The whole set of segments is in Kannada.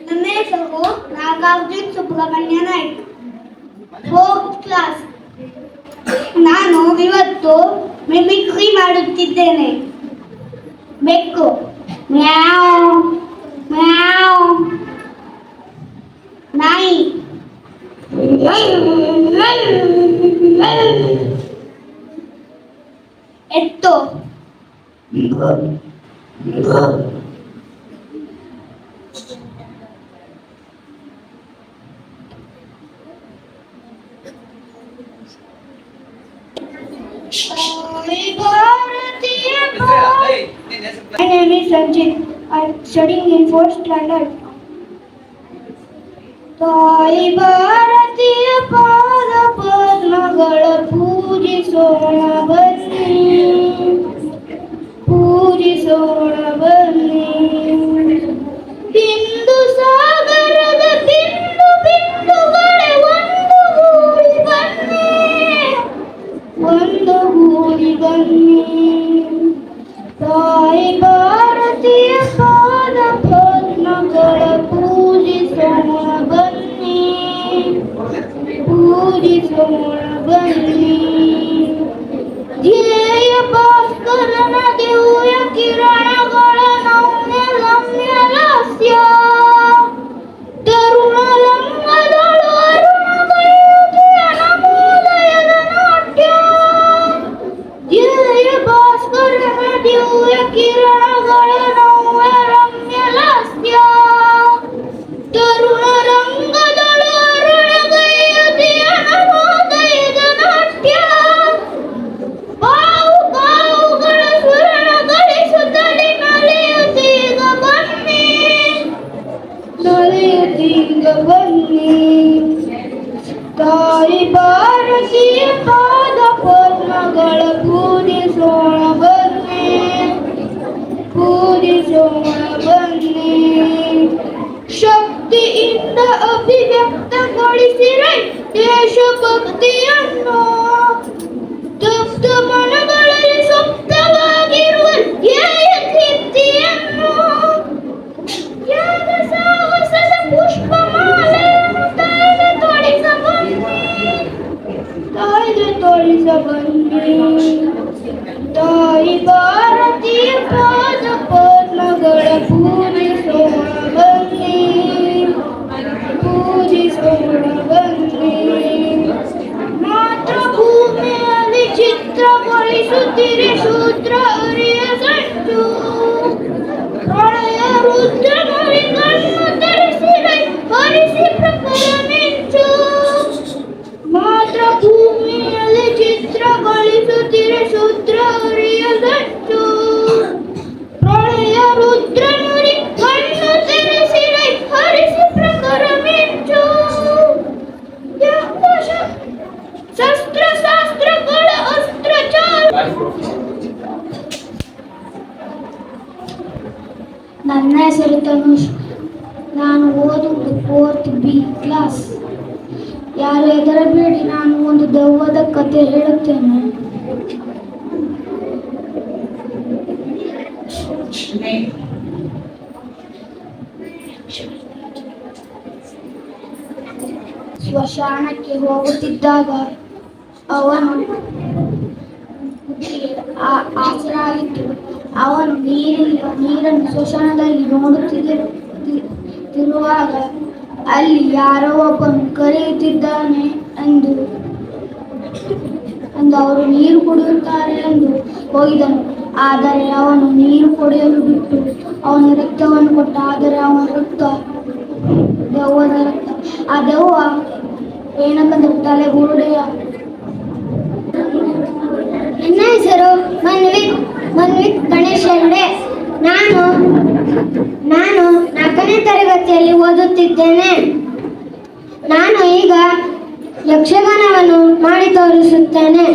ನನ್ನ ಹೆಸರು ನಾಗಾರ್ಜುನ್ ಸುಬ್ರಹ್ಮಣ್ಯ ನಾಯ್ಕ್, 4th ಕ್ಲಾಸ್. ನಾನು ಇವತ್ತು ಮಿಮಿಕ್ರಿ ಮಾಡುತ್ತಿದ್ದೇನೆ. ಬೆಕ್ಕು ಮ್ಯಾವ್ ಮ್ಯಾವ್, ನಾಯಿ ಎತ್ತು My name is Sanjit. I am studying in 4th standard. ತಾಯಿ ಭಾರತೀಯ ಪಾದ ಪದ್ಮಗಳ ಪೂಜಿಸೋಣ ಬನ್ನಿ, ಪೂಜಿಸೋಣ ಬನ್ನಿ. ಬಿಂದು ಸಾಗರದ ಬಿಂದು ಬಿಂದುಗಳೇ ಒಂದುಗೂಡಿ ಬನ್ನಿ, ಒಂದುಗೂಡಿ ಬನ್ನಿ. ತಾಯಿ ಭಾರತೀಯ ಪಾದ ಪದ್ಮಗಳ ಪೂಜಿಸೋಣ ಬನ್ನಿ, ಪೂಜಿಸೋಣ ಬನ್ನಿ. ಧ್ಯೇಯ ಭಾಸ್ಕರನ ದಿವ್ಯ ಕಿರಣಗಳ ನವ್ಯ ರಮ್ಯ ಲಾಸ್ಯ, ತರುಣ ಲಂಗದಳು ಅರುಣಗೈಯುತಿಯ ನವೋದಯದ ನಾಟ್ಯ. ಧ್ಯೇಯ ಭಾಸ್ಕರನ ದಿವ್ಯ ಕಿರಣಗಳ ನವ್ಯ ರಮ್ಯ ಲಾಸ್ಯ, ತರುಣ ರಂಗದಳು ಅರುಣಗೈಯುತಿಯ ನವೋದಯದ ನಾಟ್ಯ. ಬಾವು ಬಾವುಗಳ ಸ್ವರಣ ಗಳಿಸುತ್ತಲೇ ನಲಿಯುತ್ತೀಗ ಬನ್ನಿ, ನಲಿಯುತ್ತೀಗ ಬನ್ನಿ. ತಾಯಿ ಭಾರತೀಯ ಪಾದ ಪದ್ಮಗಳ ಪೂಜಿಸೋಣ ಬನ್ನಿ, ಪೂಜಿಸೋಣ ಬನ್ನಿ. ಶಕ್ತಿಯಿಂದ ಅಭಿವ್ಯಕ್ತಗೊಳಿಸಿರೈ ದೇಶಭಕ್ತಿಯನ್ನು, ತಪ್ತ ಮನಗಳಲ್ಲಿ ಸುಪ್ತವಾಗಿರುವ ಧ್ಯೇಯ ದೀಪ್ತಿಯನ್ನು. ತ್ಯಾಗ ಸಾಹಸದ ಪುಷ್ಪಮಾಲೆಯನ್ನು ತಾಯಿಗೆ ತೊಡಿಸ ಬನ್ನಿ, ತಾಯಿಗೆ ತೊಡಿಸ ಬನ್ನಿ. ತಾಯಿ ಭಾರತೀಯ ಪಾದ ಪದ್ಮಗಳ ಪೂಜಿಸೋಣ ಬನ್ನಿ, ಪೂಜಿಸೋಣ ಬನ್ನಿ. ಮಾತೃಭೂಮಿಯಲ್ಲಿ ಚಿತ್ರಗೊಳಿಸುತ್ತಿರೆ ಶೂದ್ರ ಅರಿಯ ಸಂಚು, ಪ್ರಳಯ ರುದ್ರ ನುಡಿಗಳನ್ನು ತರಿಸಿರೈ ಹರಿಸಿ ಪ್ರಖರ ಮಿಂಚು. ಮಾತೃಭೂಮಿಯಲ್ಲಿ ಚಿತ್ರಗೊಳಿಸುತ್ತಿರೆ ಶೂದ್ರ ಅರಿಯ ಸಂಚು, ಪ್ರಳಯ ರುದ್ರ ನುಡಿಗಳನ್ನು ತರಿಸಿರೈ ಹರಿಸಿ ಪ್ರಖರ ಮಿಂಚು. ಶಸ್ತ್ರ ಶಾಸ್ತ್ರಗಳ ಅಸ್ತ್ರ ಚಾಲು. ನನ್ನ ಹೆಸರು ತನುಷ್. ನಾನು ಓದುವುದು 4th B ಕ್ಲಾಸ್. ಯಾರು ಹೆದರಬೇಡಿ, ನಾನು ಒಂದು ದೆವ್ವದ ಕತೆ ಹೇಳುತ್ತೇನೆ. ಸ್ಮಶಾನಕ್ಕೆ ಹೋಗುತ್ತಿದ್ದಾಗ ಅವನು ಆಸರಾಗಿತ್ತು. ಅವನು ನೀರನ್ನು ಸ್ಮಶಾನದಲ್ಲಿ ನೋಡುತ್ತಿರುವಾಗ ಅಲ್ಲಿ ಯಾರೋ ಒಬ್ಬನು ಕರೆಯುತ್ತಿದ್ದಾನೆ ಎಂದು ಅವರು ನೀರು ಕುಡಿಯುತ್ತಾರೆ ಎಂದು ಹೋಗಿದನು. ಆದರೆ ಅವನು ನೀರು ಕುಡಿಯಲು ಬಿಟ್ಟು ಅವನ ರಕ್ತವನ್ನು ಕೊಟ್ಟ. ಆದರೆ ಅವನ ರಕ್ತ ದೆವ್ವದ ರಕ್ತ. ಆ ದೆವ್ವ ಏನಕ್ಕಂದ್ರೆ ತಲೆ ಬುರುಡೆಯ. ನನ್ನ ಹೆಸರು ಮನ್ವಿತ್ ಗಣೇಶ್ ಹೆಗ್ಡೆ. ನಾನು 4ನೇ ತರಗತಿಯಲ್ಲಿ ಓದುತ್ತಿದ್ದೇನೆ. ನಾನು ಈಗ ಯಕ್ಷಗಾನವನ್ನು ಮಾಡಿ ತೋರಿಸುತ್ತೇನೆ.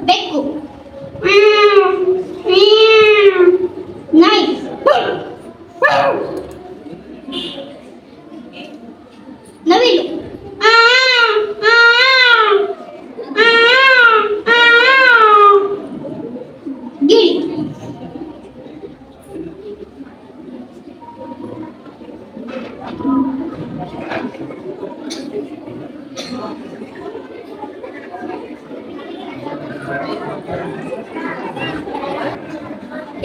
ಬೆಕ್ಕು, ನಾಯಿ, ನವಿಲು, ಗಿಳಿ,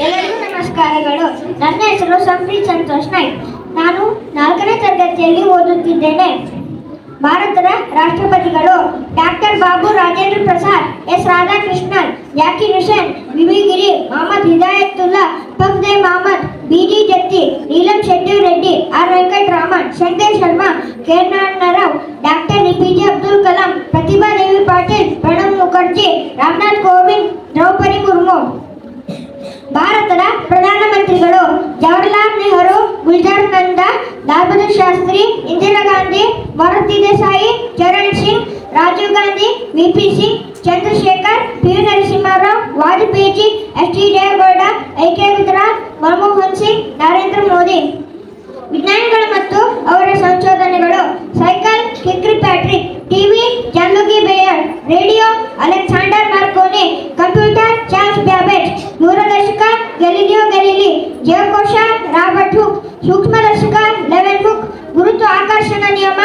ಎಲ್ಲರಿಗೂ ನಮಸ್ಕಾರಗಳು. ನನ್ನ ಹೆಸರು ಸಂಪ್ರೀತ್ ಸಂತೋಷ್ ನಾಯ್ಕ್. ನಾನು 4ನೇ ತರಗತಿಯಲ್ಲಿ ಓದುತ್ತಿದ್ದೇನೆ. ಭಾರತದ ರಾಷ್ಟ್ರಪತಿಗಳು doctor Babu Rajendra Prasad, S Radhakrishnan, Zakir Hussain, VV Giri, Mohammad Hidayatullah, ಫಕ್ದೆ Mohammad, BD Jatti, Neelam Shetty Reddy, R Venkataraman, Shankar Sharma, K Narayanarao, doctor APJ Abdul Kalam, Pratibha Devi Patil, Pranab Mukherjee, Ramnath Kovind, Droupadi Murmu. ಭಾರತದ ಪ್ರಧಾನಮಂತ್ರಿಗಳು Jawaharlal Nehru, Gulzar Nanda, Lal Bahadur Shastri, Indira Gandhi, Morarji Desai, Charan Singh, Rajiv Gandhi, VP Singh, Chandrashekhar, P Narasimharao, Vajpayee, S T Devegowda, IK Gujral, Manmohan Singh, Narendra Modi. ವಿಜ್ಞಾನಿಗಳು ಮತ್ತು ಅವರ ಸಂಶೋಧನೆಗಳು: ಸೈಕಲ್ ಕಿಕ್ರಿ Patrick, TV John Logie Baird, radio Alexander Marconi, computer Charles Babbage, ದೂರದರ್ಶಕ ಗ್ಯಾಲಿಲಿಯೋ ಗ್ಯಾಲಿಲಿ, ಜೀವಕೋಶ ರಾಬರ್ಟ್ ಹುಕ್, ಸೂಕ್ಷ್ಮದರ್ಶಕ ಲೆವೆನ್ ಹುಕ್, ಗುರುತ್ವಾಕರ್ಷಣ ನಿಯಮ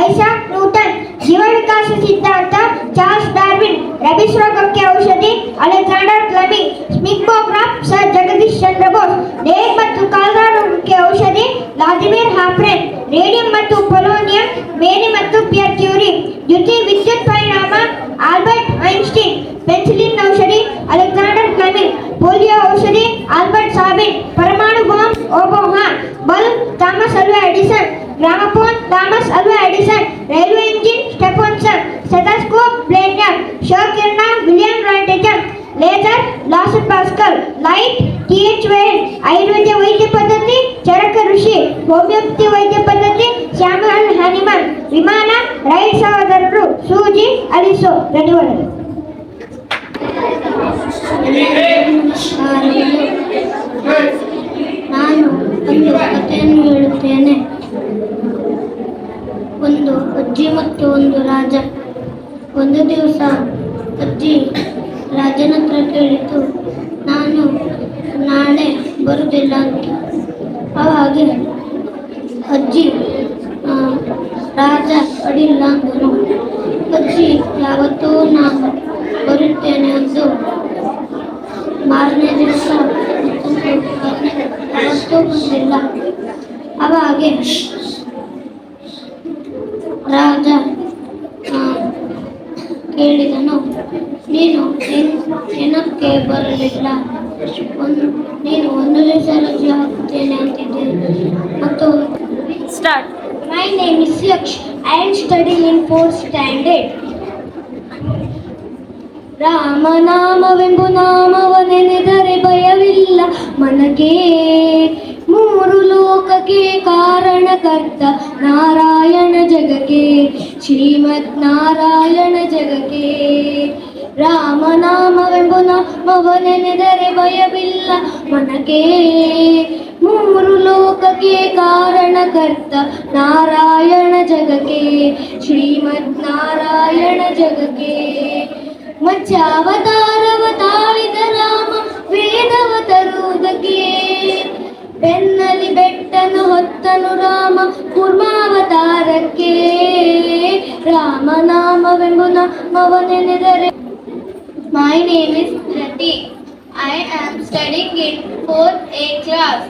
ಐಸಾಕ್ ನ್ಯೂಟನ್, ಜೀವ ವಿಕಾಸ ಸಿದ್ಧಾಂತ ಚಾರ್ಲ್ಸ್ ಡಾರ್ವಿನ್, ರೆಬಿಸ್ ರೋಗಕ್ಕೆ ಔಷಧಿ ಅಲೆಕ್ಸಾಂಡರ್ ಫ್ಲೆಮಿಂಗ್, ಸ್ಮಿಗ್ಮೋಗ್ರಾಫ್ ಸರ್ ಜಗದೀಶ್ ಚಂದ್ರ ಬೋಸ್, ಡೇಗ್ ಮತ್ತು ಕಾಲರಾ ರೋಗಕ್ಕೆ ಔಷಧಿ ವ್ಲಾದಿಮಿರ್ ಹಾಪ್ರೆನ್, ರೇಡಿಯಂ ಮತ್ತು ಪೊಲೋನಿಯಂ ಮೇರಿ ಮತ್ತು ಪಿಯರ್ ಕ್ಯೂರಿ, ದ್ಯುತಿ ವಿದ್ಯುತ್ ಪರಿಣಾಮ ಆಲ್ಬರ್ಟ್ ಐನ್ಸ್ಟೀನ್, ಪೆನ್ಸಿಲಿನ್ ಔಷಧಿ ಅಲೆಕ್ಸಾಂಡರ್ ಫ್ಲೆಮಿಂಗ್, ಪೋಲಿಯೋ ಔಷಧಿ ಆಲ್ಬರ್ಟ್ ಸಾಬಿನ್, ಪರಮಾಣು ಬಾಂಬ್ ಓಬೋಹಾ, bulb Thomas Alva Edison, gramophone Thomas Alva Edison, railway engine Stephenson, stethoscope ಬ್ಲೇನ್ಯಾರ್ಡ್, ಕ್ಷಕಿರಣ ವಿಲಿಯಂ ರಾಂಟಿಜನ್, ಲೇಸರ್ ಲಾಸ್ ಪಾಸ್ಕಲ್, ಲೈಟ್ ಟಿ.ಎಚ್. ವೇಲ್, ಆಯುರ್ವೇದ ವೈದ್ಯ ಪದ್ಧತಿ ಚರಕ ಋಷಿ, ಹೋಮಿಯೋಪತಿ ವೈದ್ಯ ಪದ್ಧತಿ ಸ್ಯಾಮ್ಯುಯಲ್ ಹ್ಯಾನಿಮನ್, ವಿಮಾನ ರೈಟ್ ಸಹೋದರರು ಸೂಜಿ ಅಲಿಸೋ. ಧನ್ಯವಾದಗಳು. ನಾನು ಒಂದು ಕಥೆಯನ್ನು ಹೇಳುತ್ತೇನೆ. ಒಂದು ಅಜ್ಜಿ ಮತ್ತು ಒಂದು ರಾಜ. ಒಂದು ದಿವಸ ಅಜ್ಜಿ ರಾಜನ ಹತ್ರ ಕೇಳಿತು, ನಾನು ನಾಳೆ ಬರುವುದಿಲ್ಲ ಅಂತ. ಅವಾಗ ಅಜ್ಜಿ ರಾಜ ಅಡಿಲ್ಲ ಅಂದನು. ಅಜ್ಜಿ ಯಾವತ್ತೂ ನಾನು ಬರುತ್ತೇನೆ ಎಂದು ಮಾರನೇ ದಿವಸ ಯಾವತ್ತೂ ಬಂದಿಲ್ಲ. ಅವಾಗೆ ರಾಜ ಕೇಳಿದನು, ನೀನು ಏನಕ್ಕೆ ಬರಲಿಲ್ಲ? ನೀನು ಒಂದು ದಿವಸ ರಜೆ ಹಾಕುತ್ತೇನೆ ಅಂತಿದ್ದೆ. ಮತ್ತು start. My name is Yaksh. I am studying in 4th standard. ರಾಮನಾಮವೆಂಬು ನಾಮವ ನೆನೆದರೆ ಭಯವಿಲ್ಲ ಮನಗೆ, ಮೂರು ಲೋಕಕ್ಕೆ ಕಾರಣಕರ್ತ ನಾರಾಯಣ ಜಗಕ್ಕೆ, ಶ್ರೀಮದ್ ನಾರಾಯಣ ಜಗಕ್ಕೆ. ರಾಮನಾಮವೆಂಬು ನಾಮವ ನೆನೆದರೆ ಭಯವಿಲ್ಲ ಮನಗೆ, ಮೂರು ಲೋಕಕ್ಕೆ ಕಾರಣಕರ್ತ ನಾರಾಯಣ ಜಗಕ್ಕೆ, ಶ್ರೀಮದ್ ನಾರಾಯಣ ಜಗಕ್ಕೆ. ಮತ್ಸ್ಯಾವತಾರವ ತಾಳಿದ ರಾಮ ವೇದವ ತರುವುದಕ್ಕೆ, ಬೆನ್ನಲಿ ಬೆಟ್ಟನು ಹೊತ್ತನು ರಾಮ ಕೂರ್ಮಾವತಾರಕ್ಕೆ. ರಾಮನಾಮವೆಂಬು ನಾಮವ ನೆನೆದರೆ. My name is Rati. I am studying in 4th A class.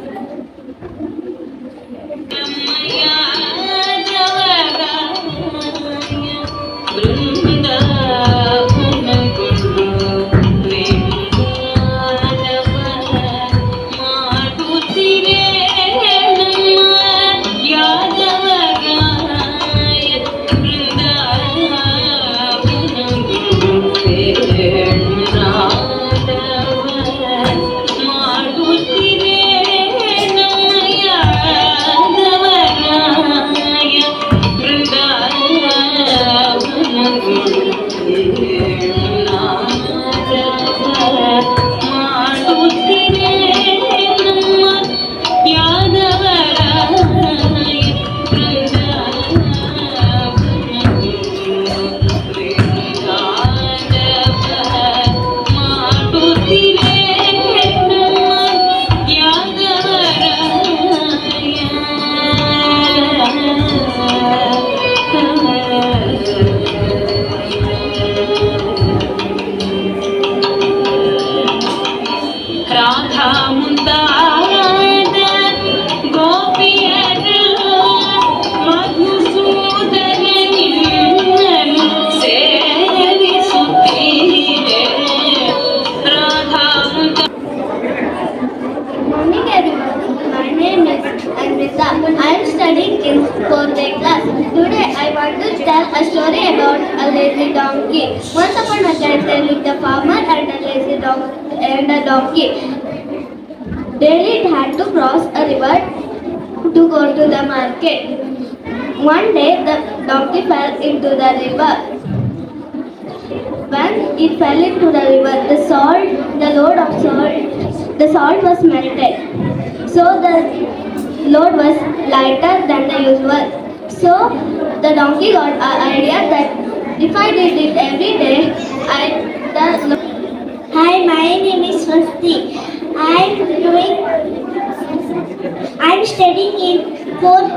in fourth day class. Today I want to tell a story about a lazy donkey. Once upon a time there lived a farmer and a lazy dog and a donkey. Daily it had to cross a river to go to the market. One day the donkey fell into the river. When it fell into the river, the load of salt, the salt was melted. So the load was lighter than the usual. So the donkey got an idea that if I did it every day, the Hi, my name is Swasti. I'm studying in fourth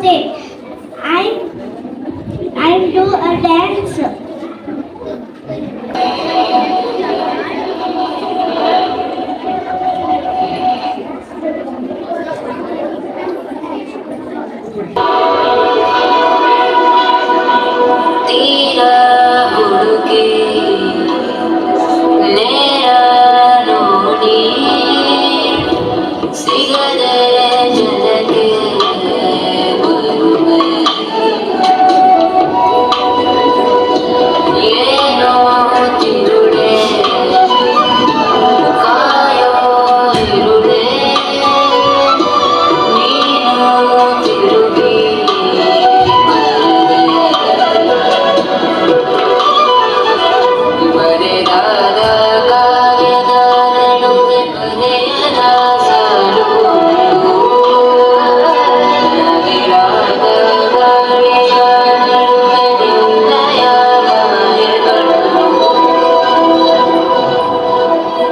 day. I do a dance. ತೀರ ಹುಡುಗಿ ನೇರ ನೋಡಿ ಸಿಗದೆ ಜನಕ್ಕೆ ಬರುವೆ ಏನೋ ತಿರುಳೆ ಕಾಯೋ ಇರುಳೆ ನೀನು ತಿರುಗಿ ಬರೆದಾದ ಕಾವ್ಯದ ನಡುವೆ ಬರೆಯದ ಸಾಲು ನವಿರಾದ ಗಾಳಿಯ ನಡುವೆ ನಿನ್ನಯ ಗಾಯಗಳು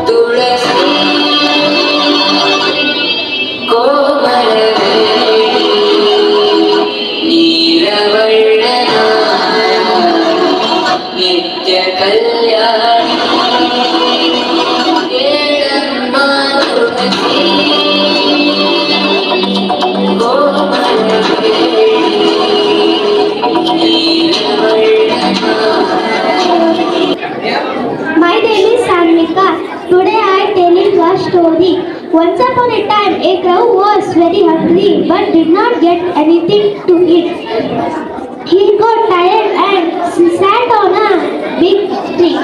ತುಳಸಿ ಕೋಮಲವೇ ನೀರವಳ್ಳನ ನಿತ್ಯ ಕಲ್ಯಾಣಿ ಏಳಮ್ಮ ತುಳಸಿ ಕೋಮಲವೇ ನೀರವಳ್ಳನ My name is Sanmika. Today I am telling a story. Once upon a time, a crow was very hungry but did not get anything to eat. He got tired and sat on a big tree.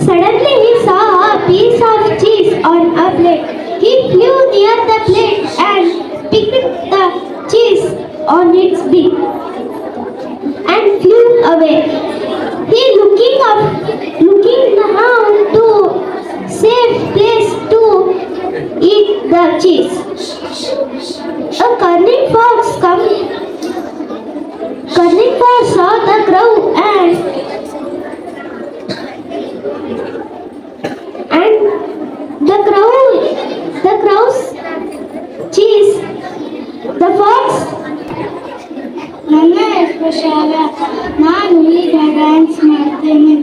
Suddenly he saw a piece of cheese on a plate. He flew near the plate and picked the cheese on its beak and flew away. He looking around to safe place to eat the cheese. A cunning fox saw the crow and the crow's cheese. The fox ನನ್ನ ಹೆಸರು ಶ್ರಾವ್ಯ. ನಾನು ಈಗ ಡ್ಯಾನ್ಸ್ ಮಾಡ್ತೇನೆ.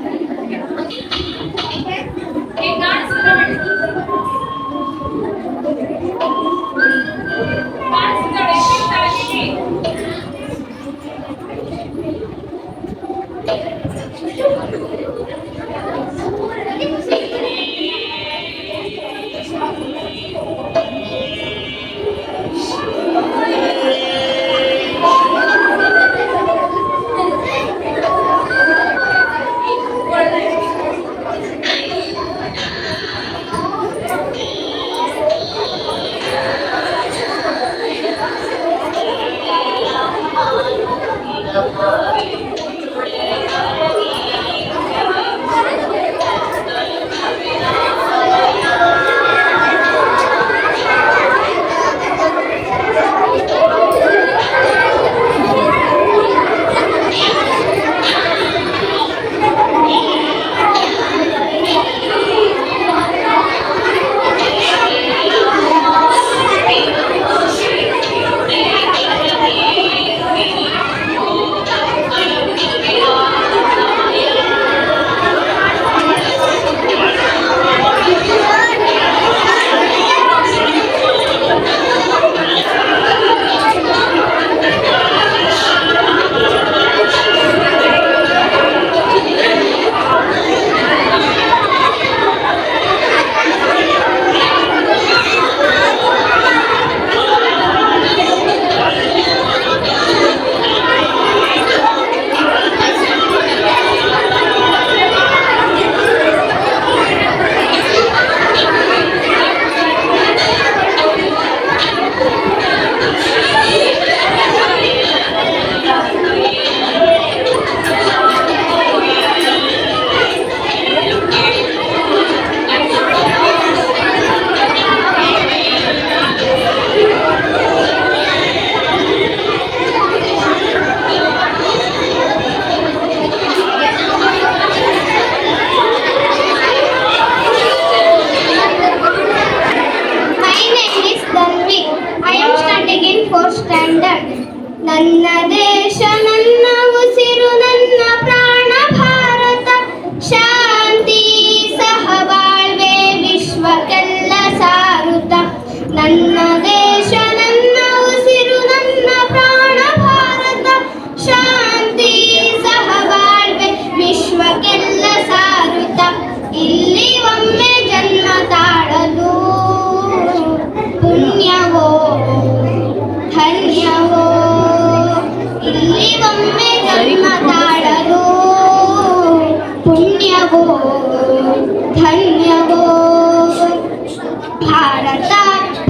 ಭಾರತ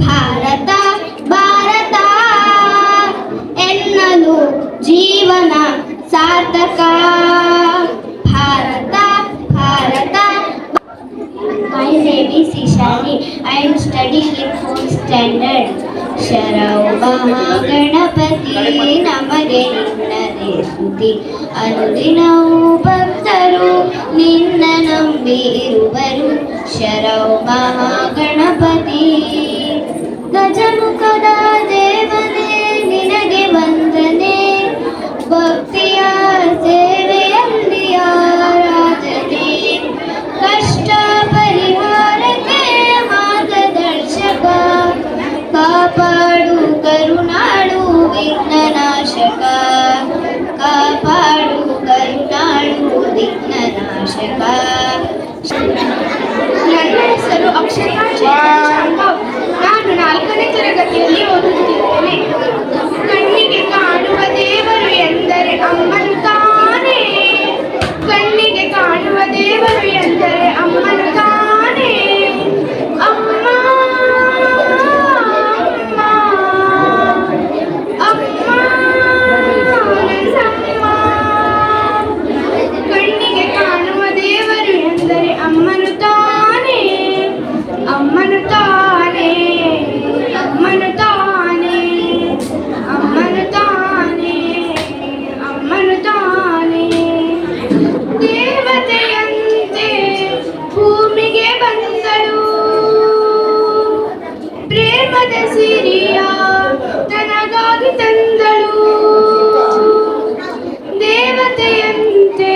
ಭಾರತ ಭಾರತ ಎನ್ನಲು ಜೀವನ ಸಾರ್ಥಕ. Bharat Bharat. My name is Ishani. I am studying in 4th standard. Sharavu Mahaganapati ನಮಗೆ ನಿನ್ನದೇ ಸ್ತುತಿ. ಅನುದಿನವೂ ಭಕ್ತರು ನಿನ್ನ ನಂಬಿ ಇರುವರು. ಶರವು ಮಹಾಗಣಪತಿ. ಗಜಮುಖದ ದೇವನೇ ನಿನಗೆ ವಂದನೆ. ಭಕ್ತಿಯ ಸೇವೆಯಲ್ಲಿ ಆರಾಧನೆ. ಕಷ್ಟ ಪರಿಹಾರಕ್ಕೆ ಮಾರ್ಗದರ್ಶಕ. ಕಾಪಾಡು ಕರುಣಾಳು ವಿಘ್ನನಾಶಕ. ಕಾಪಾಡು ಕರುಣಾಳು ವಿಘ್ನನಾಶಕ. ನನ್ನ ಹೆಸರು ಅಕ್ಷತಾ ಚೇತನ್. ನಾನು 4ನೇ ತರಗತಿಯಲ್ಲಿ ಓದುತ್ತಿದ್ದೇನೆ. ಕಣ್ಣಿಗೆ ಕಾಣುವ ದೇವರು ಎಂದರೆ ಅಮ್ಮನು ತಾನೇ. ಕಣ್ಣಿಗೆ ಕಾಣುವ ದೇವರು ಎಂದರೆ ಅಮ್ಮನು ತಾನೇ. ಅಮ್ಮ ಅಮ್ಮ ನನ್ನಮ್ಮ. ಕಣ್ಣಿಗೆ ಕಾಣುವ ದೇವರು ಎಂದರೆ ಅಮ್ಮನು ತಾನೇ. ಅಮ್ಮನು ತಾನೇ. ಅಮ್ಮನು ತಾನೇ. ಅಮ್ಮನು ತಾನೇ. ಅಮ್ಮನು ತಾನೇ. ದೇವತೆಯಂತೆ ಭೂಮಿಗೆ ಬಂದಳು. ಪ್ರೇಮದ ಸಿರಿಯ ನನಗಾಗಿ ತಂದಳು. ದೇವತೆಯಂತೆ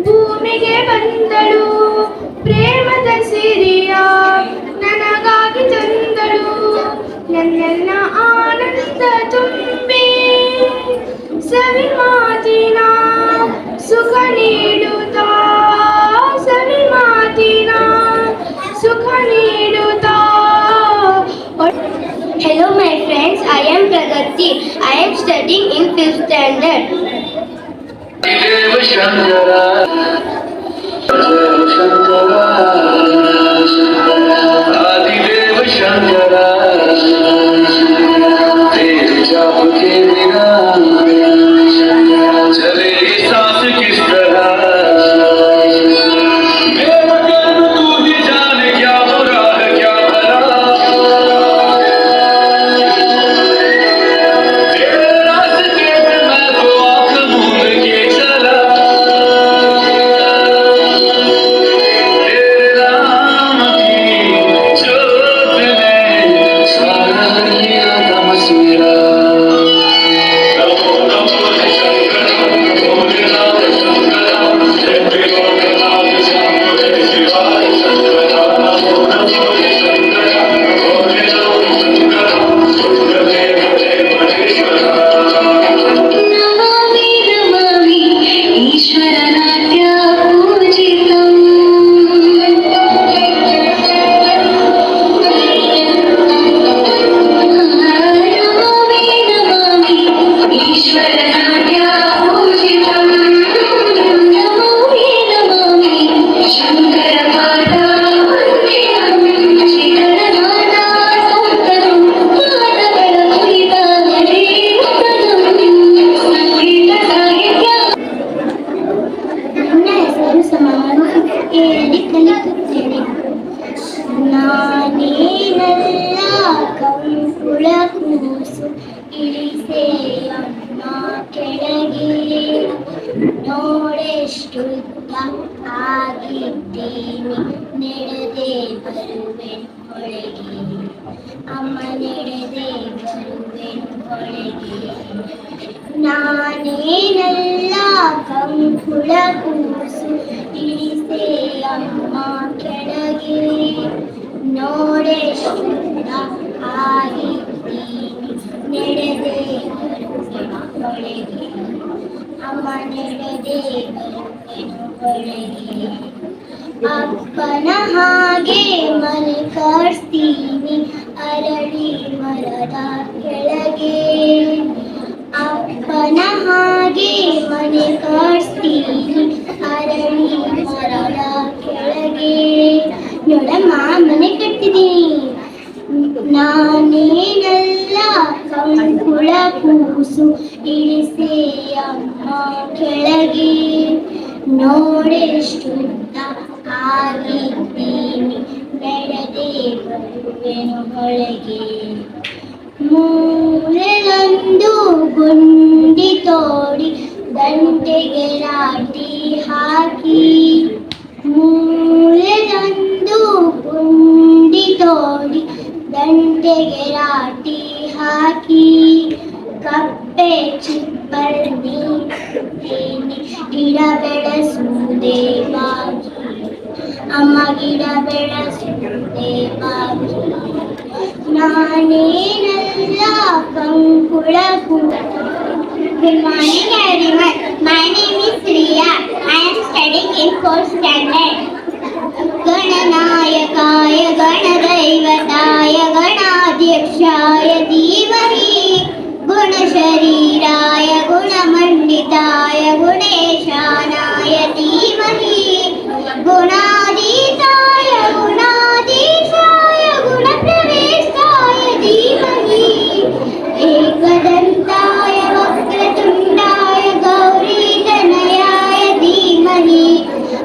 ಭೂಮಿಗೆ ಬಂದಳು. ಪ್ರೇಮದ ಸಿರಿಯ ನನಗಾಗಿ ತಂದಳು. ನನ್ನೆಲ್ಲ ಆನಂದ ತುಂಬಿ ಸವಿ ಮಾತಿನ ಸುಖ ನೀಡುತ್ತಾ. ಸವಿ ಮಾತಿನ ಸುಖ ನೀಡುತ್ತಾ. Hello my friends, I am Pragati. I am studying in 5th standard. ದೇವ ಶಂಕರ ಶಂಕರ ಆದಿದೇವ ಶಂಕರ तेरे जाप के बिना चले सांस किस तरह. मेरा कर्म तू भी जाने क्या बुरा है क्या भला. तेरे रास्ते पे मैं तो आँख मूंद के चला. तेरे नाम की जोत ने सारा किया तमस मेरा. नमो नमो शंकर भोलेनाथ शंकर जय भोलेनाथ शंकर शिवाय शंकर. नमो नमो शंकर भोलेनाथ शंकर सुखदेव देव महेश्वर. नमामि नमामि ईश्वरनाट्य पूजितम्. नमामि नमामि ईश्वरनाट्य पूजितम्. नमामि नमामि शङ्करपाद वन्दितम्. शिखरनादा सन्ततं पादಗಳ ಕುರಿತ ಹರೇವದಂ. ಸಂಗೀತ ಸಾಹಿತ್ಯ. ನನ್ನ ಹೆಸರು ಸಮಾನ ಹೇಳಿ ಕಲಿಸುತ್ತೇನೆ. ನಾನೇನಲ್ಲ ಕಂಕುಳ ಕೂಸು ಇಳಿಸೆಯಮ್ಮ ಕೆಳಗೆ. ನೋಡೆಷ್ಟುದ್ದ ಆಗಿದ್ದೀನಿ ನಡೆದೇ ಬರುವೆನು ಒಳಗೆ. ಅಮ್ಮ ನಡೆದೇ ಬರುವೆನು ಒಳಗೆ. ನಾನೇನಲ್ಲ ಕಂಕುಳ ಕೂಸು ಇಳಿಸೆಯಮ್ಮ ಕೆಳಗೆ. ನೋಡೆಷ್ಟುದ್ದ ಆಗಿದ್ದೀನಿ ನಡೆದೇ ಬರುವೆನು ಒಳಗೆ. ಅಮ್ಮ ನಡೆದೇ ಬರುವೆನು ಒಳಗೆ. ಅಪ್ಪನ ಹಾಗೆ ಮನೆ ಕಟ್ಸ್ತೀನಿ ಅರಳಿ ಮರದ ಕೆಳಗೆ. ಅಪ್ಪನ ಹಾಗೆ ಮನೆ ಕಟ್ಸ್ತೀನಿ ಅರಳಿ ಮರದ ಕೆಳಗೆ. ನೋಡಮ್ಮ ಮನೆ ಕಟ್ತಿದ್ದೀನಿ. ನಾನೇನಲ್ಲ ಕಂಕುಳ ಕೂಸು ಇಳಿಸೆಯಮ್ಮ ಕೆಳಗೆ ನೋಡೆಷ್ಟುದ್ದ ಆಗಿದ್ದೀನಿ ನಡೆದೇ ಬರುವೆನು ಹೊಳಗೆ ಮೂಲೆಯೊಂದು ಗುಂಡಿ ತೋಡಿ ದಂಡೆಗೆ ರಾಟಿ ಹಾಕಿ ಮೂಲೆಯೊಂದು ಗುಂಡಿ ತೋಡಿ ದಂಡೆಗೆ ರಾಟಿ ಹಾಕಿ ಕಪ್ಪೆ ಚಿಪ್ಪರ್ನಿ ಗಿಡ ಬೆಳೆಸುವುದೇ ಬಾಕಿ ಅಮ್ಮ ಗಿಡ ಬೆಳೆಸುವುದೇ ಬಾಕಿ ನಾನೇನಲ್ಲ ಕಂಕುಳ Good morning everyone. My name is Riya. I am studying in 4th standard. गणनायकाय गणदैवताय गणाध्यक्षाय धीमहि गुणशरीराय गुणमण्डिताय गुणेशानाय धीमहि गुणातीताय गुणाधीशाय गुणप्रवेशाय धीमहि एकदन्ताय वक्रतुण्डाय गौरीतनयाय धीमहि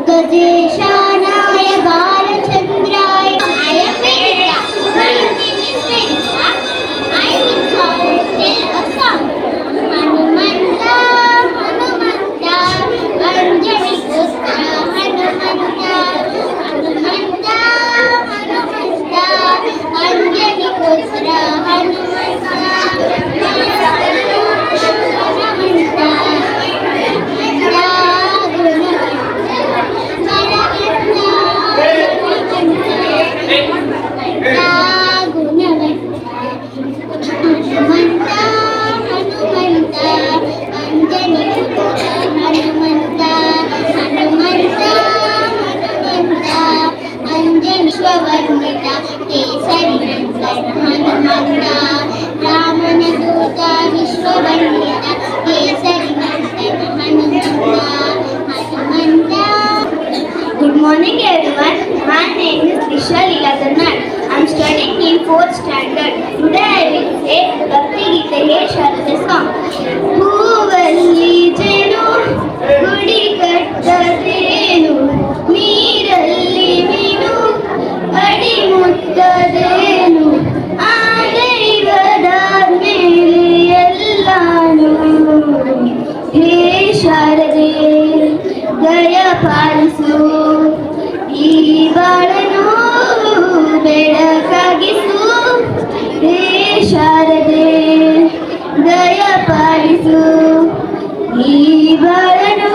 गजेशानाय बालचन्द्राय I am Vedita. My name is Vedita. I will tell a song. Hanumanta, Hanumanta, Anjali Putra, Hanumanta, Hanumanta, Hanumanta, Anjali Putra, Hanumanta, Good morning everyone. My name is Disha Leeladarnar. I am studying in 4th standard. Today I will say Bhakti Gita Sharada song. ಹೂವಲ್ಲಿ ಜೇನು ಗುಡಿ ಕಟ್ಟದೇನು ನೀರಲ್ಲಿ ಮೀನು ಅಡಿ ಮುಟ್ಟದೇನು ಆ ದೈವದ ಮೇಲೆ ಎಲ್ಲಾನು ಹೇ ಶಾರದೆ ದಯ ಪಾಲಿಸು ಈ ಬಾಳನು ಬೆಳಕಾಗಿಸು ಹೇ ಶಾರದೆ ದಯ ಪಾಲಿಸು ಈ ಬಾಳನು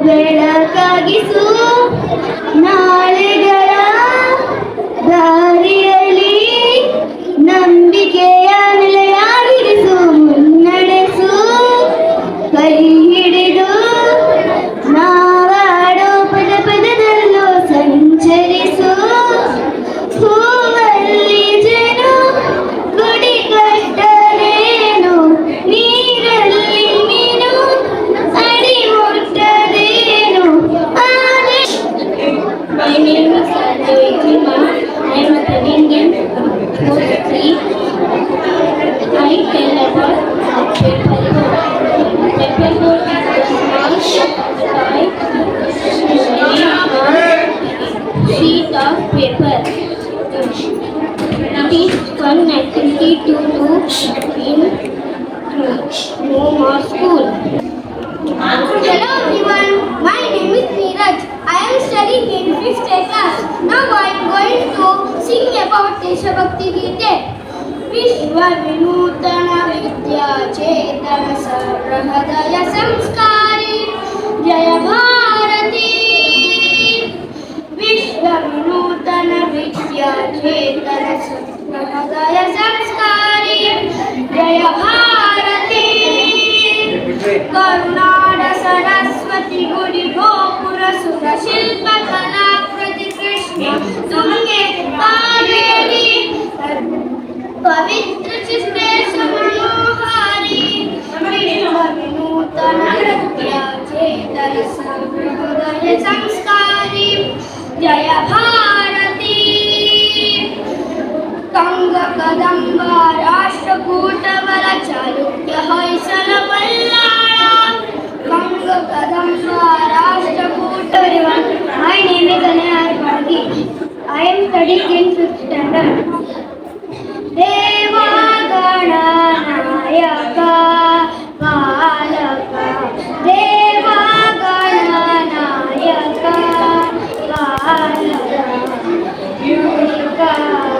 ಬೆಳಕಾಗಿಸು ನಾಳೆಗಳ ದಾರಿಯಲ್ಲಿ ನಂಬಿಕೆಯ ನೆಲೆಯಾಗಿರಿಸು ಮುನ್ನಡೆಸು ಕೈ ಹಿಡಿದು ನಾವಾಡೋ ಪದ ಪದದಲ್ಲೂ ಸಂಚರಿಸು ಹೂವಲ್ಲಿ ಜೇನು ಗುಡಿ ಕಟ್ಟದೇನು ನೀರಲ್ಲಿ ಮೀನು ಅಡಿ ಮುಟ್ಟದೇನು ಆನೆ My name is Advaita. I am studying in 4th 3. I tell about paper boat. Paper boat is a small sheet of paper. It is fun activity to do in home or school. Hello everyone, my name is Neeraj. I am studying in 5th class. Now I am going to sing about Deshabhakti Gite. Vishwa Vinutana Vidya Chetana Sarvahadaya Samskari Jaya Bharati. Vishwa Vinutana Vidya Chetana Sarvahadaya Samskari Jaya Bharati. Karunada Saraswati Gudi Gopura Sura Shilpa Kala Prati Krishna Tunge Padevi Pavitra Chiste Samanohari Vishwa Vinutana Vidya Chetana Sarvahadaya Samskari Jaya Bharati Kanga Kadamba ರಾಷ್ಟ್ರಕೂಟವರ Chalukya Hoysala Ballala Ganga Kadamba Rashtrakuta. Everyone, my name is Anaya Arpadi. I am studying in 5th standard. ದೇವಗಣ ನಾಯಕ ಬಾಲಕ ದೇವಗಣ ನಾಯಕ ಬಾಲಕ ಯುನಿಕ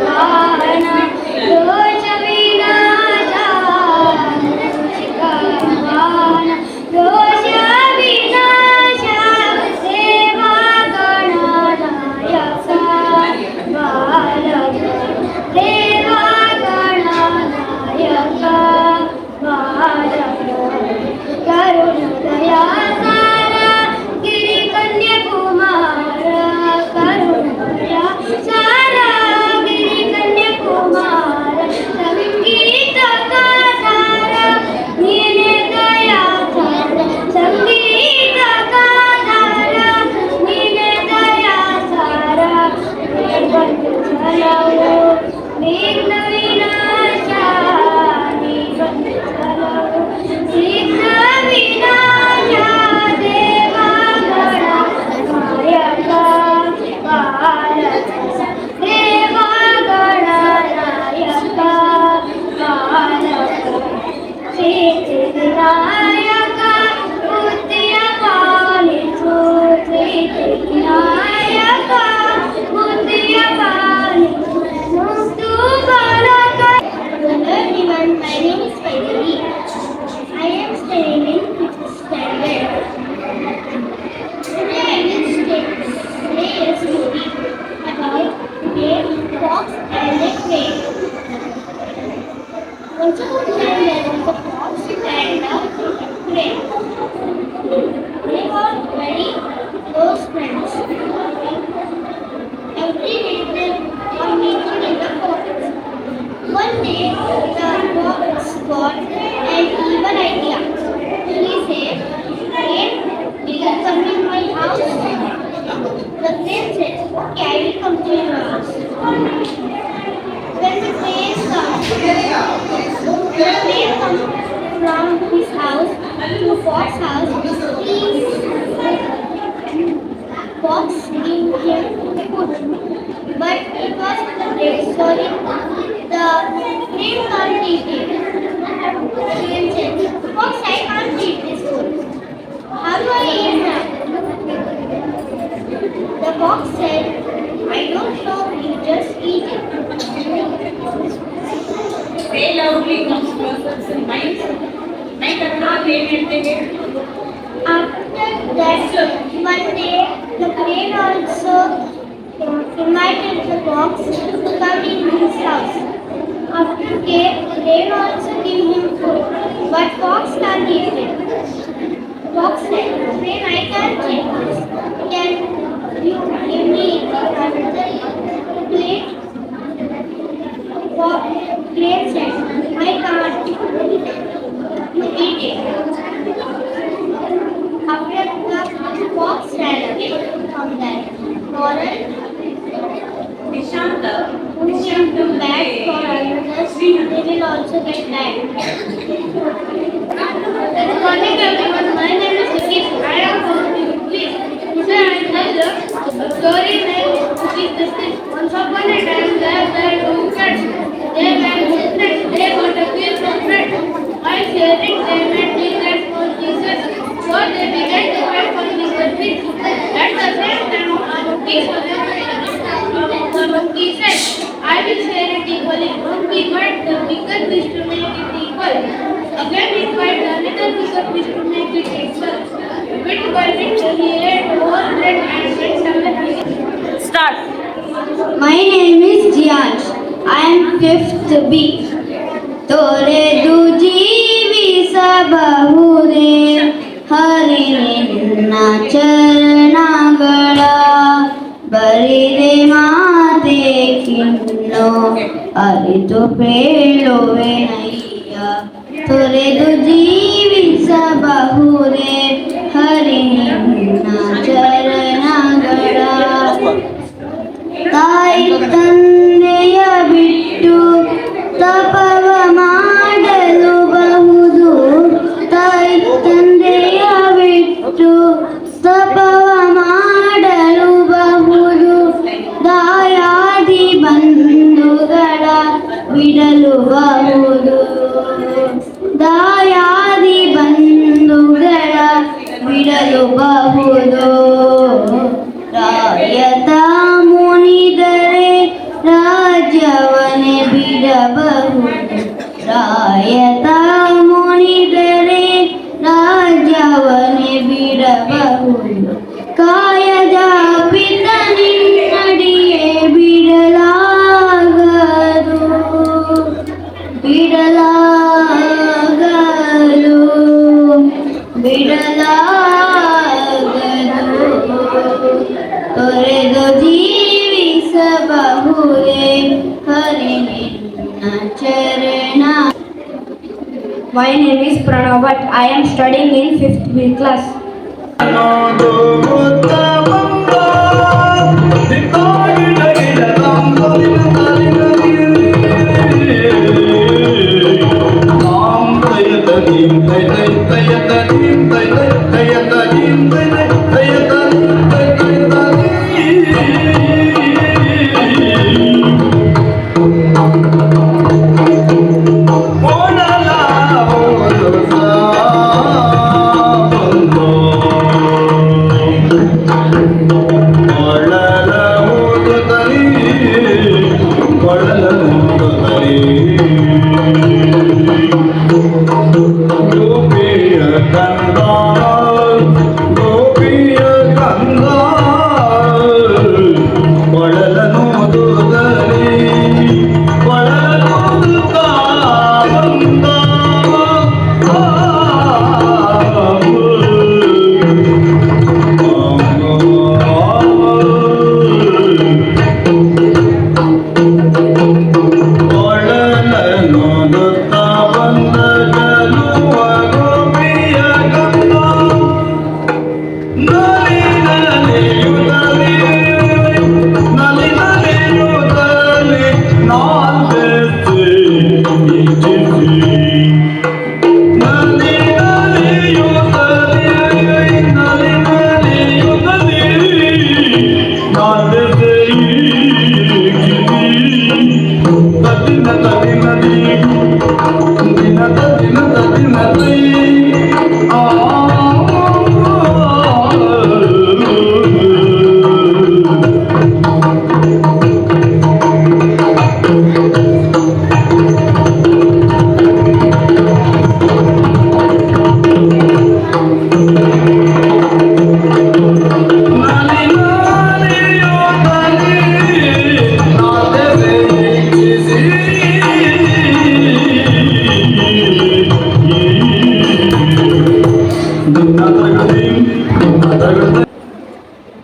ವಾಹನ ದೋಷ ವಿನಾಶ ರುಚಿಕ ವಾಹನ ದೋಷ ವಿನಾಶ ದೇವಗಣ ನಾಯಕ ಬಾಲಕ ದೇವಗಣ ನಾಯಕ ಬಾಲಕ ಕರುಣದಯ ಸಾರ ಗಿರಿ ಕನ್ಯಾಕುಮಾರ ಕರುಣದಯ ಸಾರ ಗಿರಿ ಕನ್ಯಾಕುಮಾರ ಸಂಗೀತ ಕಾದಾರ ನೀನೆ ದಯಾ ಸಾರ ಸಂಗೀತ ಕಾದಾರ ನೀನೆ ದಯಾ ಸಾರ ಛಲವು ವಿಘ್ನ ವಿನಾಶ ನಿಬಂಧ ಛಲವು ವಿಘ್ನ ವಿನಾಶ ದೇವಗಣ ನಾಯಕ ಬಾಲಕ ದೇವಗಣ ನಾಯಕ ಬಾಲಕ ಸಿದ್ಧಿ ವಿನಾಯಕ ಬುದ್ಧಿಯ ಪಾಲಿಸು ಸಿದ್ಧಿ ವಿನಾಯಕ ಬುದ್ಧಿಯ ಪಾಲಿಸು ಮುಕ್ತು ಬಾಲಕ. Hello everyone, my name is Vaidhi. I am studying in 5th standard. Today I will play a story about a fox and a crane. Once upon a time there was a fox and a crane. They were very close friends. Every day they were meeting in the forest. One day the fox got an evil idea. He said, "Crane, will you come in my house?" The crane said, "Okay, I will come to your house." When the crane comes from his house to Fox's house, Fox gave him food, but it was bread, so the crane can't eat it. Crane said, "Fox, I can't eat this food. How do I eat that?" The fox said, "I don't know, you just eat it." Say loudly, comes closer to the mic. Mic cannot hear anything. After that, one day the crane also invited the fox to come in his house. After crane also gave him food, but fox can't eat it. Fox said, "Crane, I can't eat this. Can you give me another plate?" Crane said, "I can't eat it." After the fox ran away from that forest, Nishanta. who will come back for others, they will also get back. Good morning everyone, my name is Nikit. I am from English. Today I tell a story named Cookie Biscuit. Once upon a time there were two cats. They were sisters. They got a kiss from friends. While sharing they met secrets for Jesus. So they began to fight for secret things. At the same time a monkey the monkey said, "I will share it equally." Monkey but the bigger fish to make it equal. Again he tried the little bigger fish to make it equal. Bit by bit he ate more bread and went away. Start. My name is Jiyansh. I am 5th B. ತೊರೆದು ಜೀವಿಸಬಹುದೇ ಹರಿ ನಿನ್ನ ಚರಣಗಳ ಬರಿದೆ ಮಾತೆ ಕಿನ್ನೋ ಅರಿತು ಕೇಳುವೆನಯ್ಯ ತೊರೆದು ಜೀವಿಸಬಹುದೇ ಹರಿ ನಿನ್ನ ಚರಣಗಳ ತಾಯಿ ತಂದೆಯ ಬಿಟ್ಟು ಬಿಡಲು ಬಹುದು ದಾಯಾದಿ ಬಂಧುಗಳ ಬಿಡಲು ಬಹುದು ರಾಯತ ಮುನಿದರೆ ರಾಜ್ಯವನ್ನೇ ಬಿಡಬಹುದು ರಾಯತ ಮುನಿದರೆ ರಾಜ್ಯವನ್ನೇ ಬಿಡಬಹುದು ಕಾಯದ ಪಿತ ನಿನ್ನಡಿಯೇ ಬಿಡಲಾಗದು ಬಿಡಲಾಗಲು ಬಿಡಲಾಗದು ತೊರೆದು ಜೀವಿಸಬಹುದೇ ಹರಿ ನಿನ್ನ ಚರಣ. My name is Pranavat. I am studying in 5th B class.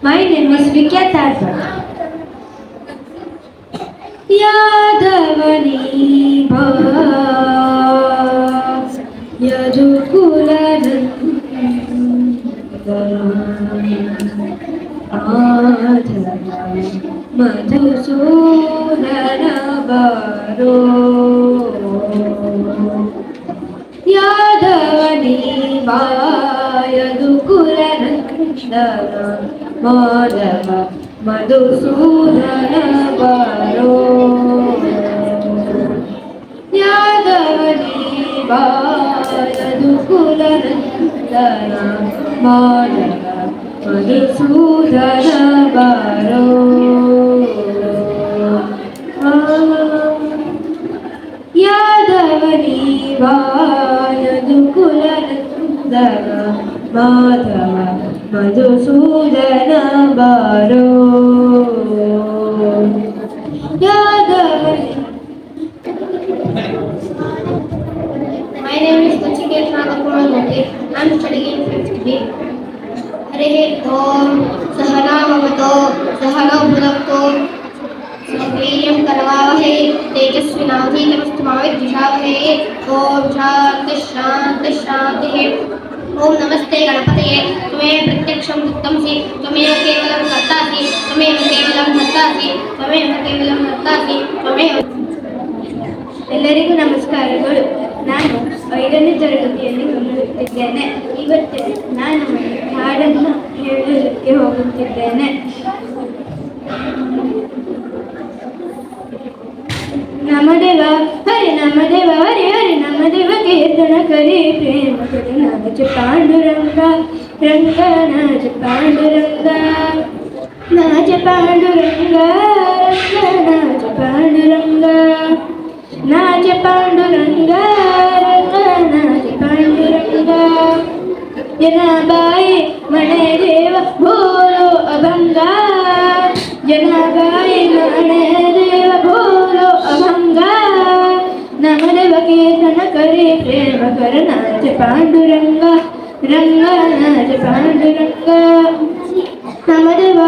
My name is Vikya Thakur. ಯಾದವನಿ ಬಾ ಯದುಕುಲನಂದನ ಮಾಧವ ಮಧುಸೂದನ ಬಾರೋ ಯಾದವನಿ ಬಾ ಯದುಕುಲನಂದನ ಮಾಧವ ಮಧುಸೂದನ ಬಾರೋ ಯಾದವನಿ ಬಾ ಯದುಕುಲನಂದನ ಮಾಧವ ಮಧುಸೂದನ ಬಾರೋ ಯಾದವನಿ ಬಾ ಯದುಕುಲನಂದನ ಮಾಧವ ಮಧುಸೂದನ ಬಾರೋ ಯಾದವನಿ. My name is Nachiket Nagapuramurthy. I am studying in 5th B. हरिः ओम सहना भवतु सहनौ भुनक्तु वीर्यं करवावहै तेजस्विनावधीतमस्तु मा विद्विषावहै ओम शांति शांति शांतिः. ओम नमस्ते गणपतये त्वमेव प्रत्यक्षं दत्तंसि त्वमेव केवलं कर्तासि त्वमेव केवलं भर्तासि त्वमेव केवलं भर्तासि त्वमेव. ಎಲ್ಲರಿಗೂ ನಮಸ್ಕಾರಗಳು. ನಾನು 5ನೇ ತರಗತಿಯಲ್ಲಿ ಓದುತ್ತಿದ್ದೇನೆ. ಇವತ್ತು ನಾನು ಹಾಡನ್ನು ಹೇಳಲಿಕ್ಕೆ ಹೋಗುತ್ತಿದ್ದೇನೆ. ನಮದೆವ नमदेव हरि हरि नमदेव कीर्तन करी प्रेम करी नाच पांडुरंग रंग नाच पांडुरंग नाच पांडुरंग रंग नाच पांडुरंग नाच पांडुरंग रंग नाच पांडुरंग जनाबाई मणे देव भोलो अभंगा जनाबाई मणे देव भोलो अभंगा नमदेव कीर्तन करे प्रेम कर नाच पांडुरंग रंग नाच पांडुरंग नमदेव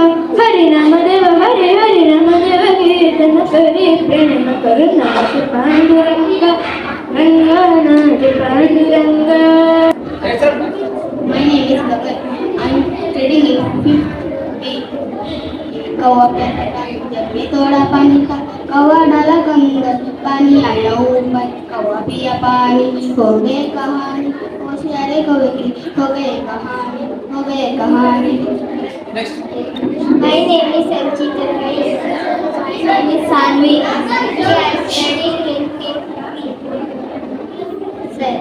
हरि हरि नमदेव कीर्तन करे प्रेम कर नाच पांडुरंग रंग नाच Pandurang. My name is Gagan. I am studying in 5th B. कौवा प्याला जब भी थोड़ा पानी था कौवा डाला अंदर पानी आया ऊपर कौवा पिया पानी हो गए कहानी होशियारे कौवे की हो गए कहानी. My name is Sanchita. My name is Sanvi. We are studying in 5th B. Sir.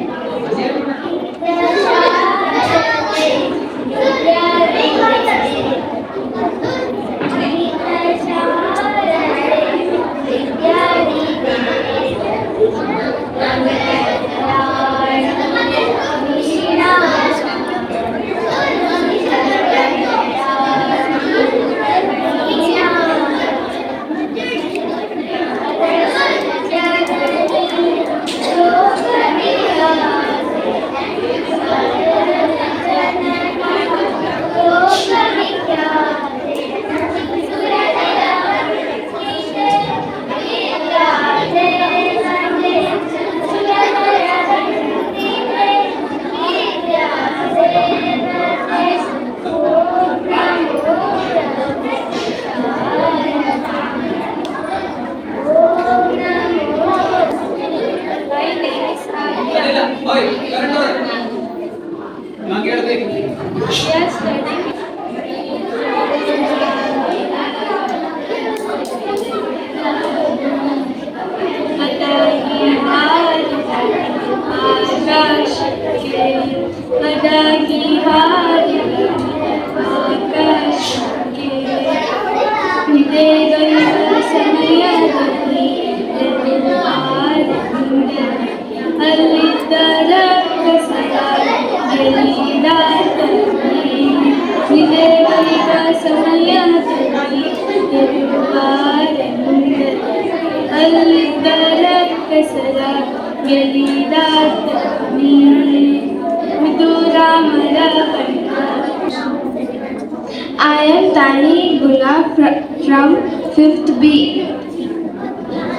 I am Tani Gula from 5th B.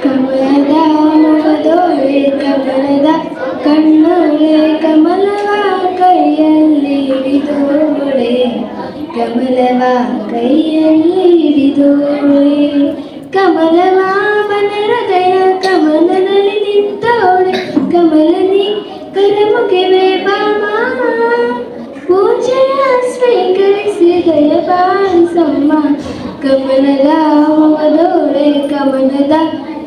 ಕಮಲದ ಮೊಗದೋಳೆ ಕಮಲದ ಕಣ್ಣೋಳೆ ಕಮಲವ ಕೈಯಲ್ಲಿ ಹಿಡಿದೋಳೆ ಕಮಲವ ಕೈಯಲ್ಲಿ ಹಿಡಿದೋಳೆ ಕಮಲವ ಮನ ಹೃದಯ ಕಮಲದಲ್ಲಿ ನಿಂತೋಳೆ ಕಮಲನಿ ಕರಮುಖವೇ ಬಾಮ ಪೂಜೆಯ ಸ್ವೀಕರಿಸಿ ದಯಪಾಲಿಸಮ್ಮ ಕಮಲದ ಮೊಗದೋಳೆ ಕಮಲದ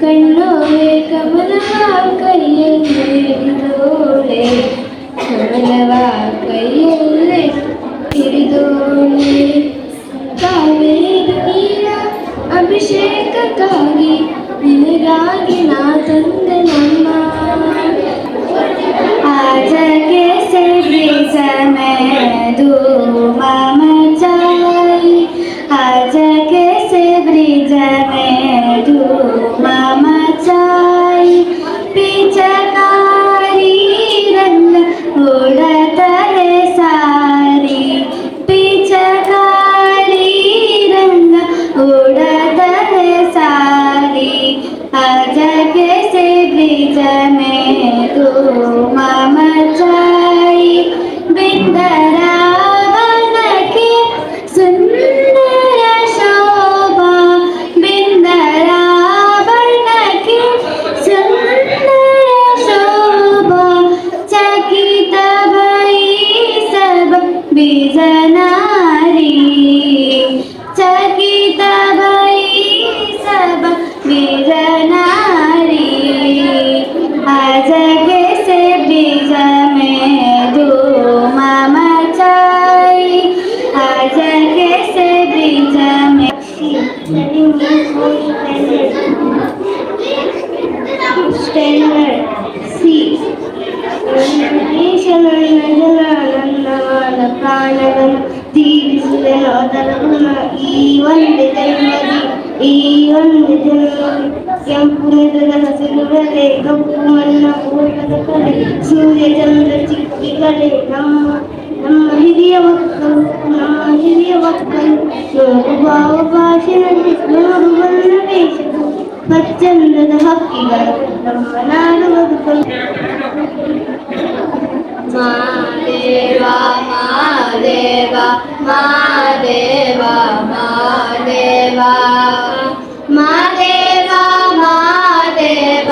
ಕಣ್ಣೋಳೆ ಕಮಲವ ಕೈಯಲ್ಲಿ ಹಿಡಿದೋಳೆ ಕಮಲವ ಕೈಯಲ್ಲಿ ಹಿಡಿದೋಳೆ ಕಾವೇರಿ ನೀರ ಅಭಿಷೇಕಕ್ಕಾಗಿ ನಿನಗಾಗಿ ನಾ ತಂದೆ ನಮ್ಮ आज कैसे ब्रिज में धूम मचाई आज कैसे ब्रिज में धूम मचाई पिचकारी रंग उड़त है सारी पिचकारी रंग उड़त है सारी आज कैसे ब्रिज में धूम मचाई बिंदरावन की सुंदर शोभा बिंदरावन की सुंदर शोभा चकित भई सब बीजनारी चकित भई सब बीजनारी ಕಲೆ ಕಪ್ಪು ಮಣ್ಣ ಓಟದ ಕಲೆ ಸೂರ್ಯ ಚಂದ್ರ ಚಿಕ್ಕಿ ಕಲೆ ನಮ್ಮ ಹಿರಿಯ ಮಕ್ಕಳು ನೋಡುವ ಭಾಷೆಯಲ್ಲಿ ನೋಡು ಬಣ್ಣ ವೇಷಗಳು ಸ್ವಚ್ಛಂದದ ಹಕ್ಕಿಗಳು ನಮ್ಮ ನಾಡು ಬದುಕಲು ಮಾದೇವ ಮಾದೇವ ಮಾದೇವ ಮಾದೇವ ಮಾದೇವ ಮಾದೇವ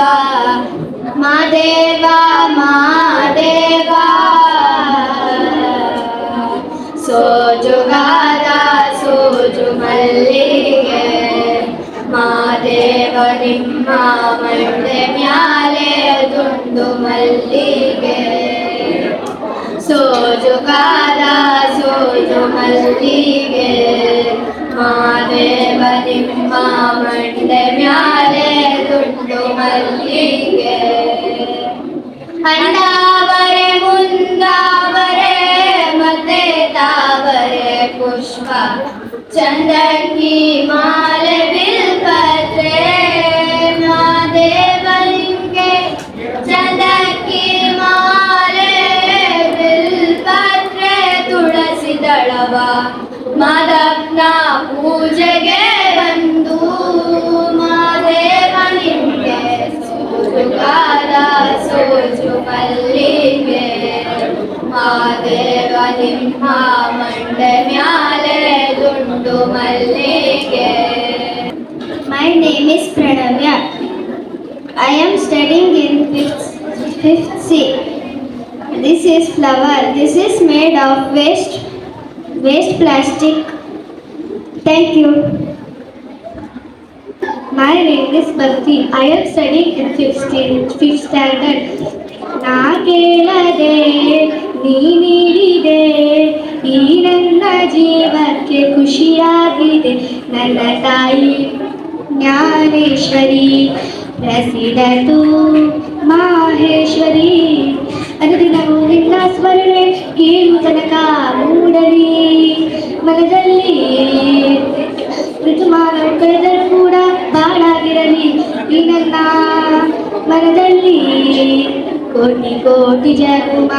ಮಾದೇವ ಮಾದೇವ ಸೋಜುಗಾರ ಸೋಜು ಮಲ್ಲಿಗೆ ಮಾದೇವ ನಿಮ್ಮ ಮಂಡೆ ಮ್ಯಾಲೆ ದುಂಡು ಮಲ್ಲಿಗೆ ಸೋಜುಗಾರ ಸೋಜು ಮಲ್ಲಿಗೆ ಮಾದೇವ ನಿಮ್ಮ ಮಂಡೆ ಮ್ಯಾಲೆ ದುಂಡು ಮಲ್ಲಿಗೆ ಅಂಡಾವರೆ ಮುಂದಾವರೆ ಮತ್ತೆ ತಾವರೆ ಪುಷ್ಪ ಚಂದಕ್ಕಿ ಮಾಲೆ ಬಿಲ್ಪತ್ರೆ ಮಾದೇವನಿಗೆ ಚಂದಕ್ಕಿ ಮಾಲೆ ಬಿಲ್ಪತ್ರೆ ತುಳಸಿ ದಳವ ಮಾದಪ್ಪನ ಪೂಜೆಗೆ ಬಂದು ಮಾದೇವನಿಗೆ ಸೋಜುಗಾರ ಸೋಜು ಮಲ್ಲಿಗೆ ಮಾದೇವ ನಿಮ್ಮ ಮಂಡೆ ಮ್ಯಾಲೆ ದುಂಡು ಮಲ್ಲಿಗೆ. My name is Pranavya. I am studying in fifth C. This is flower. This is made of waste plastic. Thank you. My name is Bhakti. I am studying in fifth standard. ನಾ ಕೇಳದೆ ನೀ ನೀಡಿದೆ ಈ ನನ್ನ ಜೀವಕ್ಕೆ ಖುಷಿಯಾಗಿದೆ ನನ್ನ ತಾಯಿ ಜ್ಞಾನೇಶ್ವರಿ ಪ್ರಸಿದ್ಧತು ಮಾಹೇಶ್ವರಿ ಅನುದಿನವೂ ನಿನ್ನ ಸ್ಮರಣೆ ಕೇಳು ತನಕ ಮೂಡಲಿ ಮನದಲ್ಲಿ ಋತುಮಾನ ಕಳೆದರೂ ಕೂಡ ಬಾಳಾಗಿರಲಿ ಈ ನನ್ನ ಮನದಲ್ಲಿ ಕೋಟಿ ಕೋಟಿ ಜನ್ಮ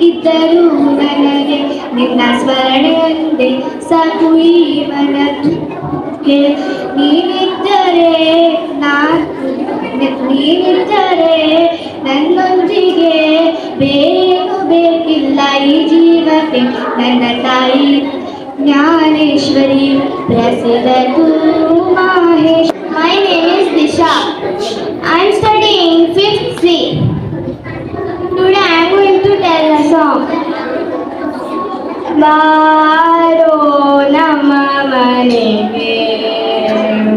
ಇದ್ದರೂ ನನಗೆ ನಿನ್ನ ಸ್ಮರಣೆ ಒಂದೇ ಸಾಕು ಈ ಮನಕ್ಕೆ ನೀನಿದ್ದರೆ ನನ್ನೊಂದಿಗೆ ಬೇರೇನು ಬೇಕಿಲ್ಲ ಈ ಜೀವಕ್ಕೆ ನನ್ನ ತಾಯಿ Jnaneshwari ಪ್ರಸಿದ್ಧತು ಮಾಹೇಶ್. My name is Disha. I am studying 5th C. Today I am going to tell a song. ಬಾರೋ ನಮ್ಮ ಮನೆಗೆ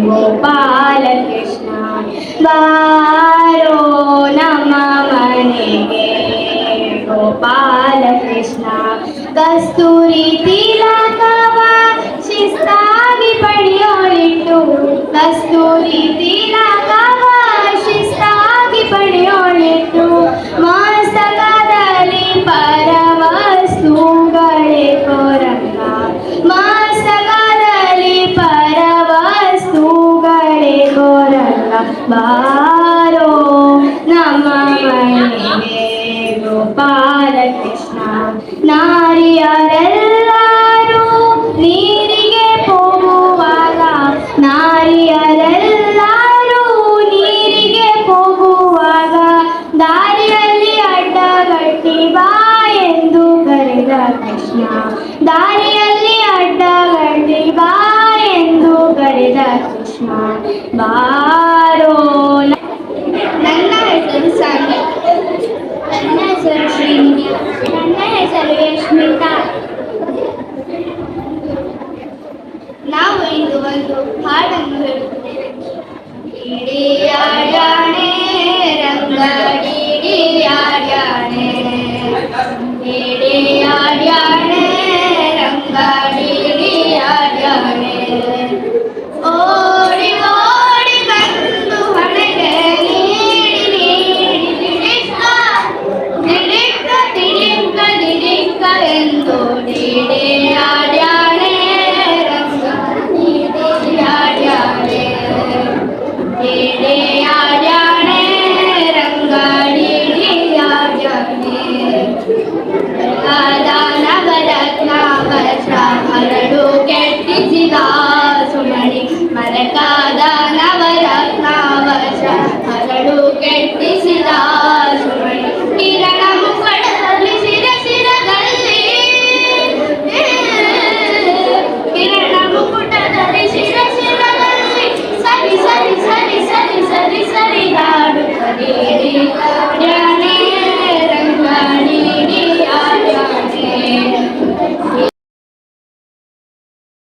ಗೋಪಾಲ ಕೃಷ್ಣ ಬಾರೋ ನಮ್ಮ ಮನೆಗೆ ಗೋಪಾಲ ಕೃಷ್ಣ ಕಸ್ತೂರಿ ತಿಲಕವ ಶಿಸ್ತಾಗಿ ಪಡೆಯೋಳಿಟ್ಟು ಕಸ್ತೂರಿ ತಿಲಕವ ಶಿಸ್ತಾಗಿ ಪಡೆಯೋಳಿಟ್ಟು ಮಸ್ತಕದಲ್ಲಿ ಪರವಸ್ತುಗಳೇ ಕೋರಂಗ ಮಸ್ತಕದಲ್ಲಿ ಪರವಸ್ತುಗಳೇ ಕೋರಂಗ ಬಾರೋ ನಮ್ಮ ಮನೆಗೆ ಗೋಪಾಲ ಕೃಷ್ಣ ನಾರಿಯರೆಲ್ಲರೂ ನೀರಿಗೆ ಹೋಗುವಾಗ ನಾರಿಯರೆಲ್ಲರೂ ನೀರಿಗೆ ಹೋಗುವಾಗ ದಾರಿಯಲ್ಲಿ ಅಡ್ಡಗಟ್ಟಿ ಬಾ ಎಂದು ಕರೆದ ಕೃಷ್ಣ ದಾರಿಯಲ್ಲಿ ಅಡ್ಡಗಟ್ಟಿ ಬಾ ಎಂದು ಕರೆದ ಕೃಷ್ಣ ಬಾ